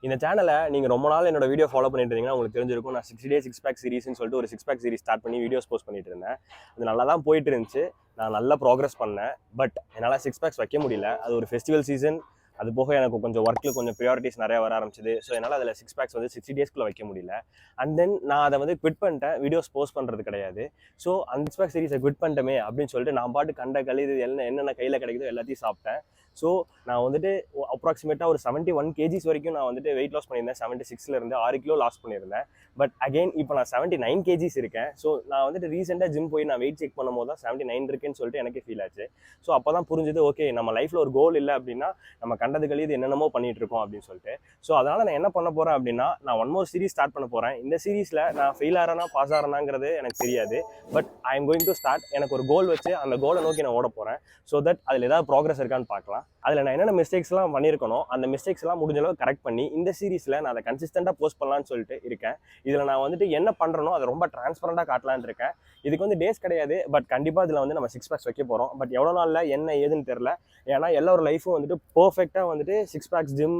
இந்த சேனலை நீங்கள் ரொம்ப நாள் என்னோட வீடியோ ஃபாலோ பண்ணிட்டு இருந்தீங்கன்னா உங்களுக்கு தெரிஞ்சிருக்கும். நான் 60 டேஸ் 6 பேக் சீரிஸ்னு சொல்லிட்டு ஒரு 6 பேக் சீரிஸ் ஸ்டார்ட் பண்ணி வீடியோஸ் போஸ்ட் பண்ணிட்டு இருந்தேன். அது நல்லா தான் போயிட்டு இருந்துச்சு. நான் நல்ல ப்ராக்ரஸ் பண்ணேன். பட் என்னால் 6 பேக்ஸ் வைக்க முடியல. அது ஒரு ஃபெஸ்டிவல் சீசன். அது போக எனக்கு கொஞ்சம் ஒர்க்கில் கொஞ்சம் ப்ரியாரிட்டிஸ் நிறையா வர ஆரம்பிச்சிது. ஸோ என்னால் அதில் 6 பேக்ஸ் வந்து 60 டேஸ்க்குள்ளே வைக்க முடியல. அண்ட் தென் நான் அதை வந்து குவிட் பண்ணிட்டேன். வீடியோஸ் போஸ்ட் பண்ணுறது கிடையாது. ஸோ அந்த 6 பேக் சீரிஸை குவிட் பண்ணிட்டோமே அப்படின்னு சொல்லிட்டு நான் பாட்டு கண்ட கழிது என்னென்ன கையில் கிடைக்குதோ எல்லாத்தையும் சாப்பிட்டேன். ஸோ நான் வந்துட்டு அப்ராக்சிமேட்டாக ஒரு 71 கேஜிஸ் வரைக்கும் நான் வந்துட்டு வெயிட் லாஸ் பண்ணியிருந்தேன். 76லேருந்து 6 கிலோ லாஸ் பண்ணியிருந்தேன். பட் அகெயின் இப்போ நான் 79 கேஜிஸ் இருக்கேன். ஸோ நான் வந்துட்டு ரீசெண்டாக ஜிம் போய் நான் வெயிட் செக் பண்ணும்போது தான் 79 இருக்கேன்னு சொல்லிட்டு எனக்கே ஃபீல் ஆச்சு. ஸோ அப்போ தான் புரிஞ்சுது, ஓகே நம்ம லைஃப்பில் ஒரு கோல் இல்லை அப்படின்னா நம்ம கண்டதுக்கு இது என்னென்னமோ பண்ணிட்டு இருக்கோம் அப்படின்னு சொல்லிட்டு. ஸோ அதனால் நான் என்ன பண்ண போகிறேன் அப்படின்னா, நான் ஒன் மோர் சீரிஸ் ஸ்டார்ட் பண்ண போகிறேன். இந்த சீரிஸில் நான் ஃபெயில் ஆகிறேன்னா பாஸ் ஆகிறேனாங்கிறது எனக்கு தெரியாது. But I am going to start. எனக்கு ஒரு கோல் வச்சு அந்த கோலை நோக்கி நான் ஓட போகிறேன். ஸோ தட் அதில் ஏதாவது ப்ராக்ரஸ் இருக்கான்னு பார்க்கலாம். அதில் நான் என்னென்ன மிஸ்டேக்ஸ்லாம் பண்ணியிருக்கணும், அந்த மிஸ்டேக்ஸ்லாம் முடிஞ்ச அளவு கரெக்ட் பண்ணி இந்த சீரிஸில் நான் அதை கன்சிஸ்டண்டாக போஸ்ட் பண்ணலான்னு சொல்லிட்டு இருக்கேன். இதில் நான் வந்துட்டு என்ன பண்ணுறனோ அதை ரொம்ப டிரான்ஸ்பரண்டாக காட்டலான்னு இருக்கேன். இதுக்கு வந்து டேஸ் கிடையாது. பட் கண்டிப்பாக இதில் வந்து நம்ம 6 பேக்ஸ் வைக்க போகிறோம். பட் எவ்வளோ நாளில் என்ன ஏதுன்னு தெரில. ஏன்னா எல்லாரோட லைஃப்பும் வந்துட்டு பர்ஃபெக்டாக வந்துட்டு 6 பேக்ஸ் ஜிம்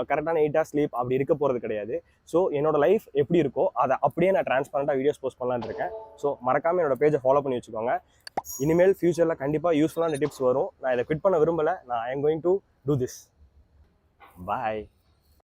கரெக்டான 8 ஹவர்ஸ் ஸ்லீப் அப்படி இருக்க போகிறது கிடையாது. ஸோ என்னோட லைஃப் எப்படி இருக்கோ அதை அப்படியே நான் டிரான்ஸ்பரண்டாக வீடியோஸ் போஸ்ட் பண்ணலான்னு இருக்கேன். ஸோ மறக்காமல் என்னோட பேஜை ஃபாலோ பண்ணி வச்சுக்கோங்க. இனிமேல் ஃபியூச்சரில் கண்டிப்பாக யூஸ்ஃபுல்லான டிப்ஸ் வரும். நான் இதை குவிட் பண்ண விரும்பலை. நான் I am going to do this. Bye.